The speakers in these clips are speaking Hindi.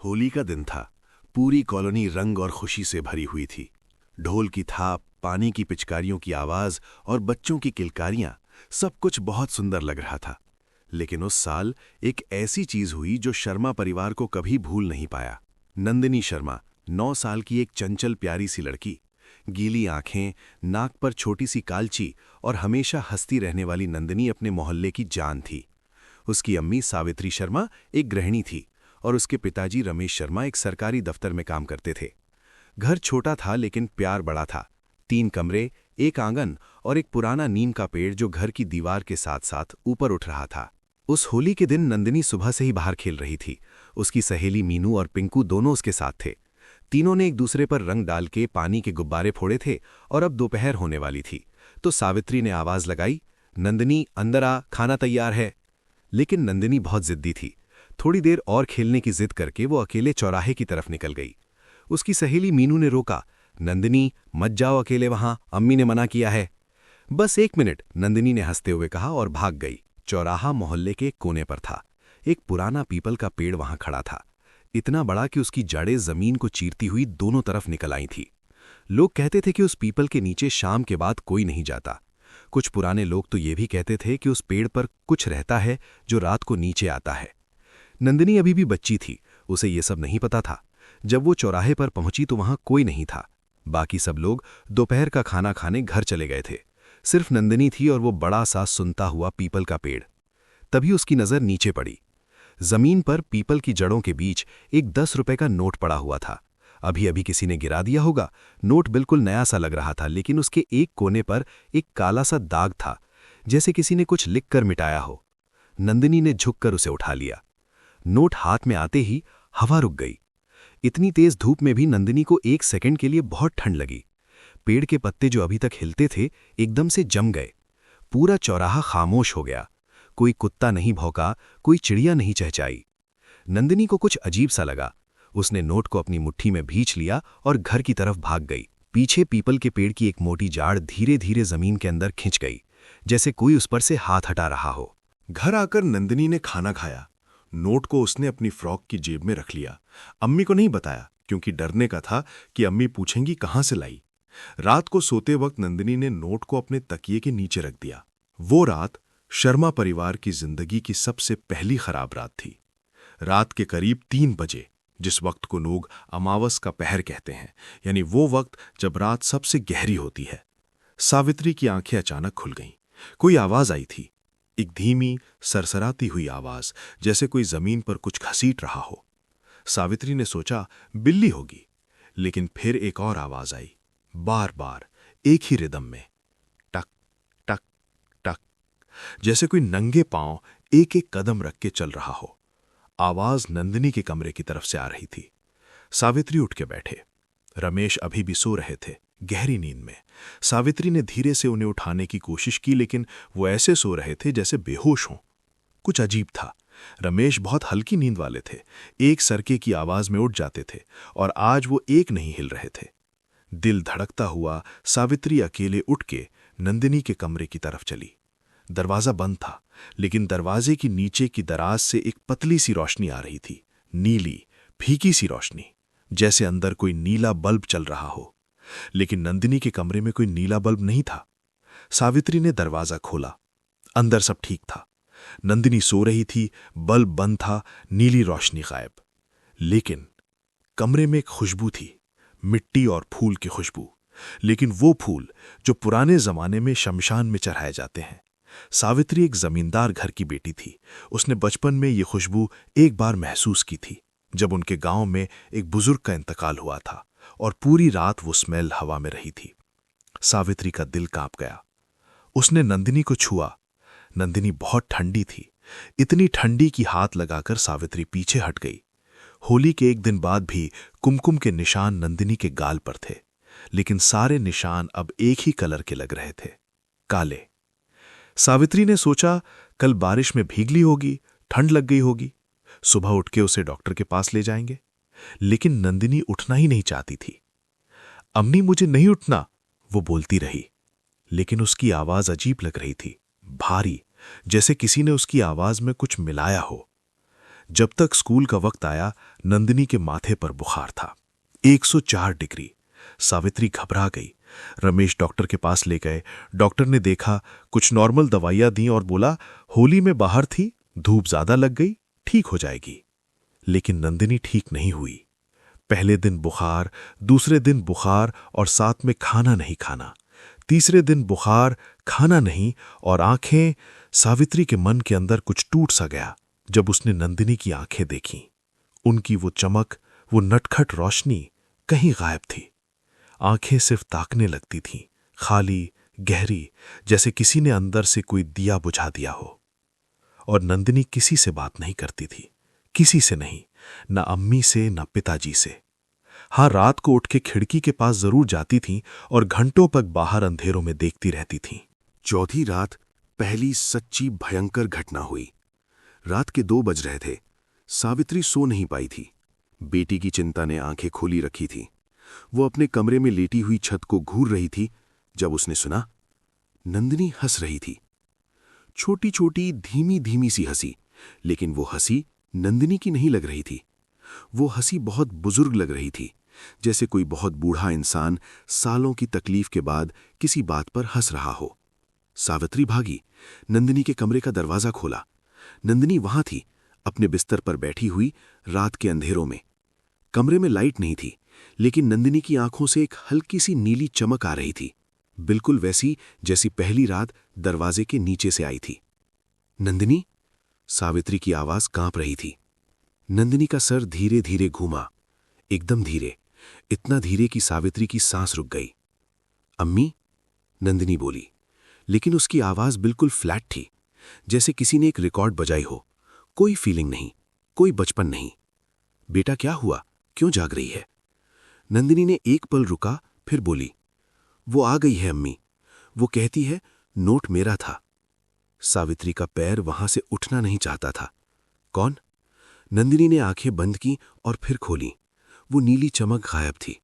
होली का दिन था। पूरी कॉलोनी रंग और खुशी से भरी हुई थी। ढोल की थाप, पानी की पिचकारियों की आवाज और बच्चों की किलकारियां, सब कुछ बहुत सुंदर लग रहा था। लेकिन उस साल एक ऐसी चीज हुई जो शर्मा परिवार को कभी भूल नहीं पाया। नंदिनी शर्मा, 9 साल की एक चंचल प्यारी सी लड़की। गीली आंखें, नाक पर छोटी सी कालची और हमेशा हंसती रहने वाली नंदिनी अपने मोहल्ले की जान थी। उसकी अम्मी सावित्री शर्मा एक गृहिणी थी और उसके पिताजी रमेश शर्मा एक सरकारी दफ्तर में काम करते थे। घर छोटा था लेकिन प्यार बड़ा था। 3 कमरे, एक आंगन और एक पुराना नीम का पेड़ जो घर की दीवार के साथ साथ ऊपर उठ रहा था। उस होली के दिन नंदिनी सुबह से ही बाहर खेल रही थी। उसकी सहेली मीनू और पिंकू दोनों उसके साथ थे। तीनों ने एक दूसरे पर रंग डाल के पानी के गुब्बारे फोड़े थे और अब दोपहर होने वाली थी तो सावित्री ने आवाज लगाई, नंदिनी अंदर आ, खाना तैयार है। लेकिन नंदिनी बहुत जिद्दी थी। थोड़ी देर और खेलने की जिद करके वो अकेले चौराहे की तरफ निकल गई। उसकी सहेली मीनू ने रोका, नंदिनी मत जाओ अकेले वहां, अम्मी ने मना किया है। बस 1 मिनट, नंदिनी ने हंसते हुए कहा और भाग गई। चौराहा मोहल्ले के कोने पर था। एक पुराना पीपल का पेड़ वहां खड़ा था, इतना बड़ा कि उसकी जड़ें जमीन को चीरती हुई दोनों तरफ निकल आई थी। लोग कहते थे कि उस पीपल के नीचे शाम के बाद कोई नहीं जाता। कुछ पुराने लोग तो ये भी कहते थे कि उस पेड़ पर कुछ रहता है जो रात को नीचे आता है। नंदिनी अभी भी बच्ची थी, उसे ये सब नहीं पता था। जब वो चौराहे पर पहुंची तो वहां कोई नहीं था। बाकी सब लोग दोपहर का खाना खाने घर चले गए थे। सिर्फ नंदिनी थी और वो बड़ा सा सुनता हुआ पीपल का पेड़। तभी उसकी नजर नीचे पड़ी। जमीन पर पीपल की जड़ों के बीच एक 10 रुपए का नोट पड़ा हुआ था। अभी अभी किसी ने गिरा दिया होगा। नोट बिल्कुल नया सा लग रहा था, लेकिन उसके एक कोने पर एक काला सा दाग था, जैसे किसी ने कुछ लिखकर मिटाया हो। नंदिनी ने झुककर उसे उठा लिया। नोट हाथ में आते ही हवा रुक गई। इतनी तेज धूप में भी नंदिनी को 1 सेकंड के लिए बहुत ठंड लगी। पेड़ के पत्ते जो अभी तक हिलते थे एकदम से जम गए। पूरा चौराहा खामोश हो गया। कोई कुत्ता नहीं भौंका, कोई चिड़िया नहीं चहचाई। नंदिनी को कुछ अजीब सा लगा। उसने नोट को अपनी मुट्ठी में भींच लिया और घर की तरफ भाग गई। पीछे पीपल के पेड़ की एक मोटी जाड़ धीरे धीरे जमीन के अंदर खिंच गई, जैसे कोई उस पर से हाथ हटा रहा हो। घर आकर नंदिनी ने खाना खाया। नोट को उसने अपनी फ्रॉक की जेब में रख लिया। अम्मी को नहीं बताया, क्योंकि डरने का था कि अम्मी पूछेंगी कहां से लाई। रात को सोते वक्त नंदिनी ने नोट को अपने तकिए के नीचे रख दिया। वो रात शर्मा परिवार की जिंदगी की सबसे पहली खराब रात थी। रात के करीब 3 बजे, जिस वक्त को लोग अमावस का पहर कहते हैं, यानी वो वक्त जब रात सबसे गहरी होती है, सावित्री की आंखें अचानक खुल गईं। कोई आवाज आई थी, एक धीमी सरसराती हुई आवाज, जैसे कोई जमीन पर कुछ घसीट रहा हो। सावित्री ने सोचा बिल्ली होगी, लेकिन फिर एक और आवाज आई, बार बार एक ही रिदम में, टक टक टक, जैसे कोई नंगे पांव एक एक कदम रख के चल रहा हो। आवाज नंदिनी के कमरे की तरफ से आ रही थी। सावित्री उठ के बैठे। रमेश अभी भी सो रहे थे, गहरी नींद में। सावित्री ने धीरे से उन्हें उठाने की कोशिश की, लेकिन वो ऐसे सो रहे थे जैसे बेहोश हों। कुछ अजीब था। रमेश बहुत हल्की नींद वाले थे, एक सरके की आवाज में उठ जाते थे, और आज वो एक नहीं हिल रहे थे। दिल धड़कता हुआ सावित्री अकेले उठ के नंदिनी के कमरे की तरफ चली। दरवाजा बंद था, लेकिन दरवाजे की नीचे की दराज से एक पतली सी रोशनी आ रही थी, नीली फीकी सी रोशनी, जैसे अंदर कोई नीला बल्ब चल रहा हो। लेकिन नंदिनी के कमरे में कोई नीला बल्ब नहीं था। सावित्री ने दरवाजा खोला। अंदर सब ठीक था। नंदिनी सो रही थी, बल्ब बंद था, नीली रोशनी गायब। लेकिन कमरे में एक खुशबू थी, मिट्टी और फूल की खुशबू, लेकिन वो फूल जो पुराने जमाने में शमशान में चढ़ाए जाते हैं। सावित्री एक जमींदार घर की बेटी थी। उसने बचपन में ये खुशबू एक बार महसूस की थी, जब उनके गांव में एक बुजुर्ग का इंतकाल हुआ था, और पूरी रात वो स्मेल हवा में रही थी। सावित्री का दिल कांप गया। उसने नंदिनी को छुआ। नंदिनी बहुत ठंडी थी, इतनी ठंडी कि हाथ लगाकर सावित्री पीछे हट गई। होली के एक दिन बाद भी कुमकुम के निशान नंदिनी के गाल पर थे, लेकिन सारे निशान अब एक ही कलर के लग रहे थे, काले। सावित्री ने सोचा कल बारिश में भीग ली होगी, ठंड लग गई होगी, सुबह उठ के उसे डॉक्टर के पास ले जाएंगे। लेकिन नंदिनी उठना ही नहीं चाहती थी। अम्मी मुझे नहीं उठना, वो बोलती रही, लेकिन उसकी आवाज अजीब लग रही थी, भारी, जैसे किसी ने उसकी आवाज में कुछ मिलाया हो। जब तक स्कूल का वक्त आया, नंदिनी के माथे पर बुखार था, 104 डिग्री। सावित्री घबरा गई। रमेश डॉक्टर के पास ले गए। डॉक्टर ने देखा, कुछ नॉर्मल दवाइयां दी और बोला, होली में बाहर थी, धूप ज्यादा लग गई, ठीक हो जाएगी। लेकिन नंदिनी ठीक नहीं हुई। पहले दिन बुखार, दूसरे दिन बुखार और साथ में खाना नहीं खाना, तीसरे दिन बुखार, खाना नहीं और आंखें। सावित्री के मन के अंदर कुछ टूट सा गया जब उसने नंदिनी की आंखें देखीं। उनकी वो चमक, वो नटखट रोशनी कहीं गायब थी। आंखें सिर्फ ताकने लगती थीं, खाली, गहरी, जैसे किसी ने अंदर से कोई दिया बुझा दिया हो। और नंदिनी किसी से बात नहीं करती थी, किसी से नहीं, न अम्मी से न पिताजी से। हाँ, रात को उठ के खिड़की के पास जरूर जाती थीं और घंटों तक बाहर अंधेरों में देखती रहती थीं। चौथी रात पहली सच्ची भयंकर घटना हुई। रात के 2 बज रहे थे। सावित्री सो नहीं पाई थी। बेटी की चिंता ने आंखें खोली रखी थी। वो अपने कमरे में लेटी हुई छत को घूर रही थी जब उसने सुना, नंदिनी हंस रही थी। छोटी छोटी धीमी धीमी सी हंसी, लेकिन वो हंसी नंदिनी की नहीं लग रही थी। वो हंसी बहुत बुजुर्ग लग रही थी, जैसे कोई बहुत बूढ़ा इंसान सालों की तकलीफ के बाद किसी बात पर हंस रहा हो। सावित्री भागी, नंदिनी के कमरे का दरवाजा खोला। नंदिनी वहां थी, अपने बिस्तर पर बैठी हुई, रात के अंधेरों में। कमरे में लाइट नहीं थी, लेकिन नंदिनी की आंखों से एक हल्की सी नीली चमक आ रही थी, बिल्कुल वैसी जैसी पहली रात दरवाजे के नीचे से आई थी। नंदिनी, सावित्री की आवाज कांप रही थी। नंदिनी का सर धीरे धीरे घूमा, एकदम धीरे, इतना धीरे कि सावित्री की सांस रुक गई। अम्मी, नंदिनी बोली, लेकिन उसकी आवाज बिल्कुल फ्लैट थी, जैसे किसी ने एक रिकॉर्ड बजाई हो। कोई फीलिंग नहीं, कोई बचपन नहीं। बेटा क्या हुआ, क्यों जाग रही है? नंदिनी ने एक पल रुका, फिर बोली, वो आ गई है अम्मी। वो कहती है नोट मेरा था। सावित्री का पैर वहां से उठना नहीं चाहता था। कौन? नंदिनी ने आंखें बंद की और फिर खोली। वो नीली चमक गायब थी।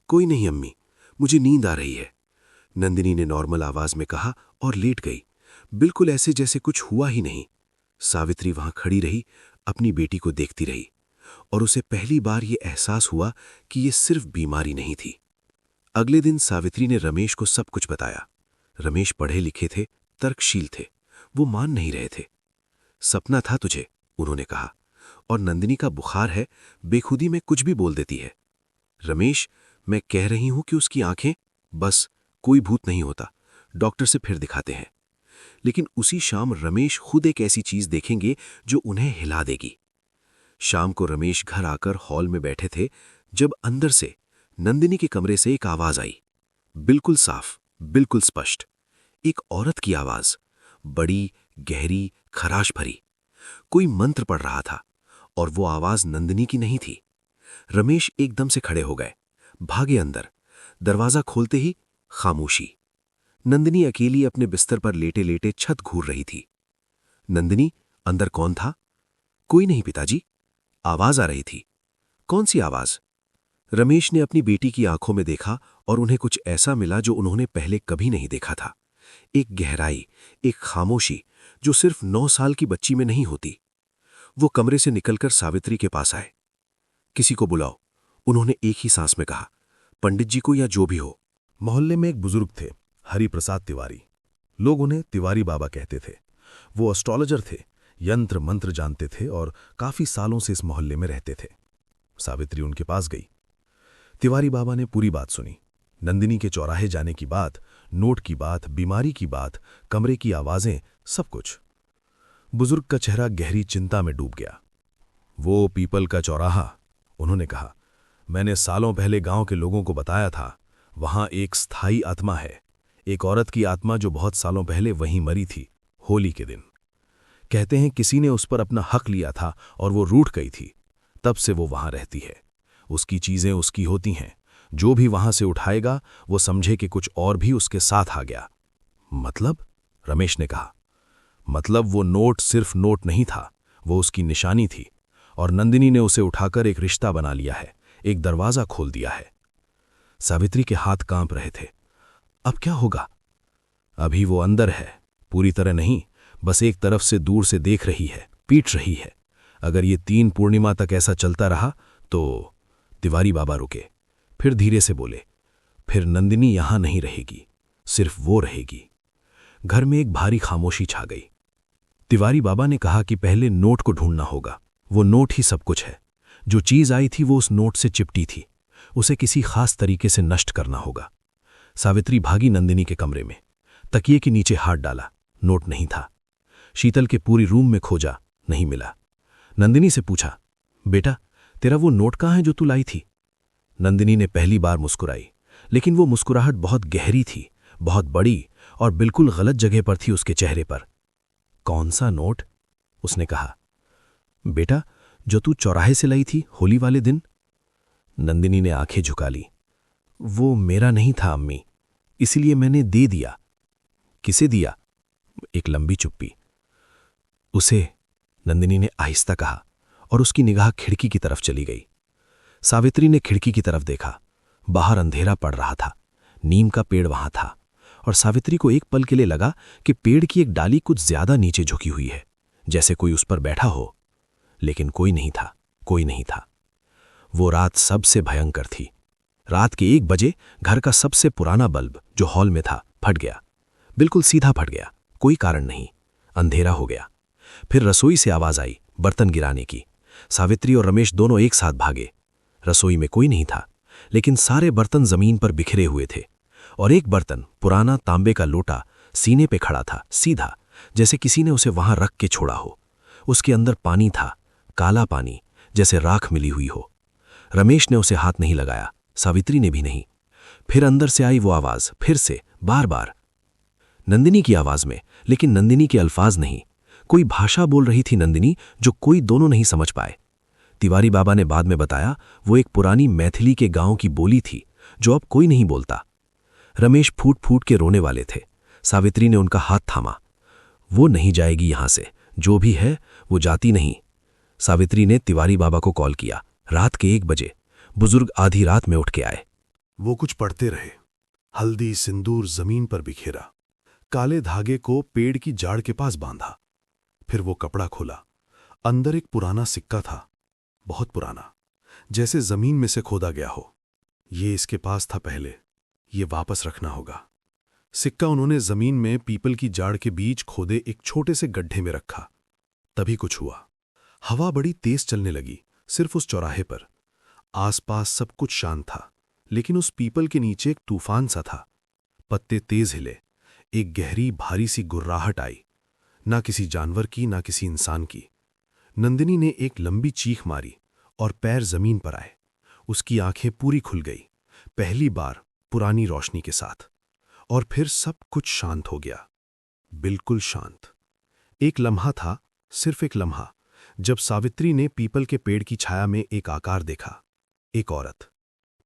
कोई नहीं अम्मी, मुझे नींद आ रही है, नंदिनी ने नॉर्मल आवाज में कहा और लेट गई, बिल्कुल ऐसे जैसे कुछ हुआ ही नहीं। सावित्री वहां खड़ी रही, अपनी बेटी को देखती रही, और उसे पहली बार ये एहसास हुआ कि ये सिर्फ बीमारी नहीं थी। अगले दिन सावित्री ने रमेश को सब कुछ बताया। रमेश पढ़े लिखे थे, तर्कशील थे, वो मान नहीं रहे थे। सपना था तुझे, उन्होंने कहा, और नंदिनी का बुखार है, बेखुदी में कुछ भी बोल देती है। रमेश, मैं कह रही हूं कि उसकी आंखें, बस, कोई भूत नहीं होता, डॉक्टर से फिर दिखाते हैं। लेकिन उसी शाम रमेश खुद एक ऐसी चीज देखेंगे जो उन्हें हिला देगी। शाम को रमेश घर आकर हॉल में बैठे थे जब अंदर से नंदिनी के कमरे से एक आवाज आई, बिल्कुल साफ, बिल्कुल स्पष्ट। एक औरत की आवाज, बड़ी, गहरी, खराश भरी। कोई मंत्र पढ़ रहा था, और वो आवाज नंदिनी की नहीं थी। रमेश एकदम से खड़े हो गए, भागे अंदर। दरवाजा खोलते ही खामोशी। नंदिनी अकेली अपने बिस्तर पर लेटे लेटे छत घूर रही थी। नंदिनी, अंदर कौन था? कोई नहीं पिताजी। आवाज आ रही थी। कौन सी आवाज? रमेश ने अपनी बेटी की आंखों में देखा और उन्हें कुछ ऐसा मिला जो उन्होंने पहले कभी नहीं देखा था। एक गहराई, एक खामोशी जो सिर्फ 9 साल की बच्ची में नहीं होती। वो कमरे से निकलकर सावित्री के पास आए। किसी को बुलाओ, उन्होंने एक ही सांस में कहा, पंडित जी को या जो भी हो। मोहल्ले में एक बुजुर्ग थे, हरिप्रसाद तिवारी। लोग उन्हें तिवारी बाबा कहते थे। वो एस्ट्रोलॉजर थे, यंत्र मंत्र जानते थे और काफी सालों से इस मोहल्ले में रहते थे। सावित्री उनके पास गई। तिवारी बाबा ने पूरी बात सुनी, नंदिनी के चौराहे जाने की बात, नोट की बात, बीमारी की बात, कमरे की आवाजें, सब कुछ। बुजुर्ग का चेहरा गहरी चिंता में डूब गया। वो पीपल का चौराहा, उन्होंने कहा, मैंने सालों पहले गांव के लोगों को बताया था, वहां एक स्थायी आत्मा है, एक औरत की आत्मा जो बहुत सालों पहले वहीं मरी थी, होली के दिन। कहते हैं किसी ने उस पर अपना हक लिया था और वो रूठ गई थी, तब से वो वहां रहती है। उसकी चीजें उसकी होती हैं, जो भी वहां से उठाएगा वो समझे कि कुछ और भी उसके साथ आ गया। मतलब? रमेश ने कहा, मतलब वो नोट सिर्फ नोट नहीं था, वो उसकी निशानी थी, और नंदिनी ने उसे उठाकर एक रिश्ता बना लिया है, एक दरवाजा खोल दिया है। सावित्री के हाथ कांप रहे थे। अब क्या होगा? अभी वो अंदर है, पूरी तरह नहीं, बस एक तरफ से दूर से देख रही है, पीट रही है। अगर ये 3 पूर्णिमा तक ऐसा चलता रहा तो। तिवारी बाबा रुके, फिर धीरे से बोले, फिर नंदिनी यहां नहीं रहेगी, सिर्फ वो रहेगी। घर में एक भारी खामोशी छा गई। तिवारी बाबा ने कहा कि पहले नोट को ढूंढना होगा। वो नोट ही सब कुछ है। जो चीज आई थी वो उस नोट से चिपटी थी। उसे किसी खास तरीके से नष्ट करना होगा। सावित्री भागी नंदिनी के कमरे में, तकिए के नीचे हाथ डाला, नोट नहीं था। शीतल के पूरी रूम में खोजा, नहीं मिला। नंदिनी से पूछा, बेटा तेरा वो नोट कहाँ है जो तू लाई थी? नंदिनी ने पहली बार मुस्कुराई, लेकिन वो मुस्कुराहट बहुत गहरी थी, बहुत बड़ी और बिल्कुल गलत जगह पर थी उसके चेहरे पर। कौन सा नोट? उसने कहा। बेटा जो तू चौराहे से लाई थी होली वाले दिन। नंदिनी ने आंखें झुका ली। वो मेरा नहीं था अम्मी, इसलिए मैंने दे दिया। किसे दिया? एक लंबी चुप्पी। उसे, नंदिनी ने आहिस्ता कहा और उसकी निगाह खिड़की की तरफ चली गई। सावित्री ने खिड़की की तरफ देखा। बाहर अंधेरा पड़ रहा था। नीम का पेड़ वहां था और सावित्री को एक पल के लिए लगा कि पेड़ की एक डाली कुछ ज्यादा नीचे झुकी हुई है, जैसे कोई उस पर बैठा हो। लेकिन कोई नहीं था, कोई नहीं था। वो रात सबसे भयंकर थी। रात के 1 बजे घर का सबसे पुराना बल्ब जो हॉल में था फट गया। बिल्कुल सीधा फट गया, कोई कारण नहीं। अंधेरा हो गया। फिर रसोई से आवाज आई बर्तन गिराने की। सावित्री और रमेश दोनों एक साथ भागे। रसोई में कोई नहीं था, लेकिन सारे बर्तन जमीन पर बिखरे हुए थे और एक बर्तन, पुराना तांबे का लोटा, सीने पे खड़ा था, सीधा, जैसे किसी ने उसे वहां रख के छोड़ा हो। उसके अंदर पानी था, काला पानी, जैसे राख मिली हुई हो। रमेश ने उसे हाथ नहीं लगाया, सावित्री ने भी नहीं। फिर अंदर से आई वो आवाज, फिर से, बार बार। नंदिनी की आवाज में, लेकिन नंदिनी के अल्फाज नहीं। कोई भाषा बोल रही थी नंदिनी, जो कोई दोनों नहीं समझ पाए। तिवारी बाबा ने बाद में बताया वो एक पुरानी मैथिली के गांव की बोली थी, जो अब कोई नहीं बोलता। रमेश फूट फूट के रोने वाले थे। सावित्री ने उनका हाथ थामा। वो नहीं जाएगी यहां से, जो भी है वो जाती नहीं। सावित्री ने तिवारी बाबा को कॉल किया। रात के 1 बजे बुजुर्ग आधी रात में उठ के आए। वो कुछ पढ़ते रहे। हल्दी सिंदूर जमीन पर बिखेरा, काले धागे को पेड़ की जाड़ के पास बांधा। फिर वो कपड़ा खोला। अंदर एक पुराना सिक्का था, बहुत पुराना, जैसे जमीन में से खोदा गया हो। ये इसके पास था पहले, ये वापस रखना होगा। सिक्का उन्होंने जमीन में पीपल की जाड़ के बीच खोदे एक छोटे से गड्ढे में रखा। तभी कुछ हुआ। हवा बड़ी तेज चलने लगी, सिर्फ उस चौराहे पर। आसपास सब कुछ शांत था, लेकिन उस पीपल के नीचे एक तूफान सा था। पत्ते तेज हिले, एक गहरी भारी सी गुर्राहट आई, ना किसी जानवर की, ना किसी इंसान की। नंदिनी ने एक लंबी चीख मारी और पैर जमीन पर आए। उसकी आंखें पूरी खुल गई, पहली बार पुरानी रोशनी के साथ। और फिर सब कुछ शांत हो गया, बिल्कुल शांत। एक लम्हा था, सिर्फ एक लम्हा, जब सावित्री ने पीपल के पेड़ की छाया में एक आकार देखा। एक औरत,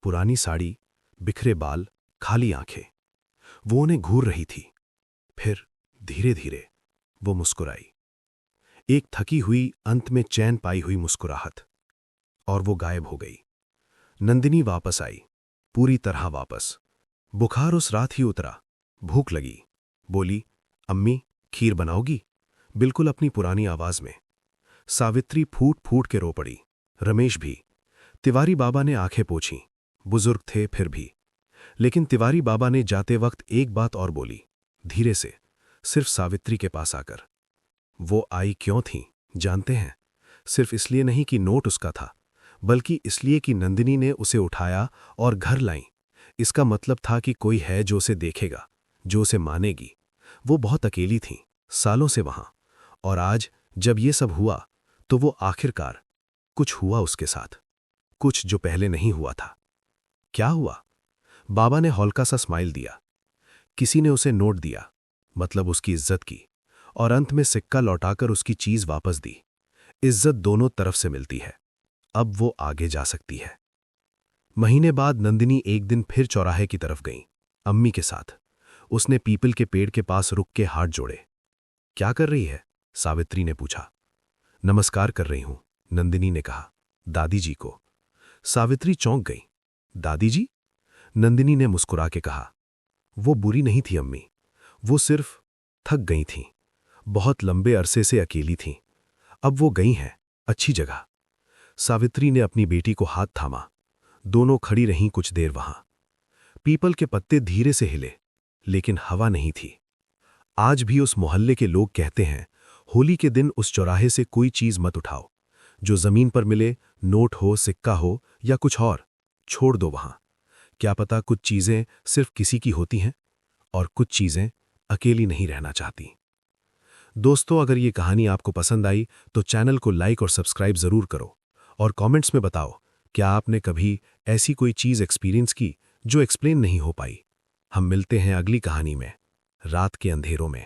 पुरानी साड़ी, बिखरे बाल, खाली आंखें। वो उन्हें घूर रही थी। फिर धीरे धीरे वो मुस्कुराई, एक थकी हुई, अंत में चैन पाई हुई मुस्कुराहट, और वो गायब हो गई। नंदिनी वापस आई, पूरी तरह वापस। बुखार उस रात ही उतरा। भूख लगी, बोली, अम्मी खीर बनाओगी? बिल्कुल अपनी पुरानी आवाज में। सावित्री फूट फूट के रो पड़ी, रमेश भी। तिवारी बाबा ने आंखें पोंछीं। बुजुर्ग थे फिर भी। लेकिन तिवारी बाबा ने जाते वक्त एक बात और बोली, धीरे से, सिर्फ सावित्री के पास आकर। वो आई क्यों थी जानते हैं? सिर्फ इसलिए नहीं कि नोट उसका था, बल्कि इसलिए कि नंदिनी ने उसे उठाया और घर लाई। इसका मतलब था कि कोई है जो उसे देखेगा, जो उसे मानेगी। वो बहुत अकेली थी, सालों से वहां। और आज जब ये सब हुआ, तो वो आखिरकार, कुछ हुआ उसके साथ, कुछ जो पहले नहीं हुआ था। क्या हुआ? बाबा ने हल्का सा स्माइल दिया। किसी ने उसे नोट दिया, मतलब उसकी इज्जत की, और अंत में सिक्का लौटाकर उसकी चीज वापस दी। इज्जत दोनों तरफ से मिलती है। अब वो आगे जा सकती है। महीने बाद नंदिनी एक दिन फिर चौराहे की तरफ गई, अम्मी के साथ। उसने पीपल के पेड़ के पास रुक के हाथ जोड़े। क्या कर रही है? सावित्री ने पूछा। नमस्कार कर रही हूं, नंदिनी ने कहा, दादी जी को। सावित्री चौंक गई। दादी जी? नंदिनी ने मुस्कुरा के कहा, वो बुरी नहीं थी अम्मी, वो सिर्फ थक गई थीं। बहुत लंबे अरसे से अकेली थीं। अब वो गई हैं, अच्छी जगह। सावित्री ने अपनी बेटी को हाथ थामा। दोनों खड़ी रहीं कुछ देर वहां। पीपल के पत्ते धीरे से हिले, लेकिन हवा नहीं थी। आज भी उस मोहल्ले के लोग कहते हैं, होली के दिन उस चौराहे से कोई चीज मत उठाओ। जो जमीन पर मिले, नोट हो, सिक्का हो या कुछ और, छोड़ दो वहां। क्या पता कुछ चीजें सिर्फ किसी की होती हैं और कुछ चीजें अकेली नहीं रहना चाहती। दोस्तों, अगर ये कहानी आपको पसंद आई तो चैनल को लाइक और सब्सक्राइब जरूर करो और कमेंट्स में बताओ, क्या आपने कभी ऐसी कोई चीज एक्सपीरियंस की जो एक्सप्लेन नहीं हो पाई। हम मिलते हैं अगली कहानी में, रात के अंधेरों में।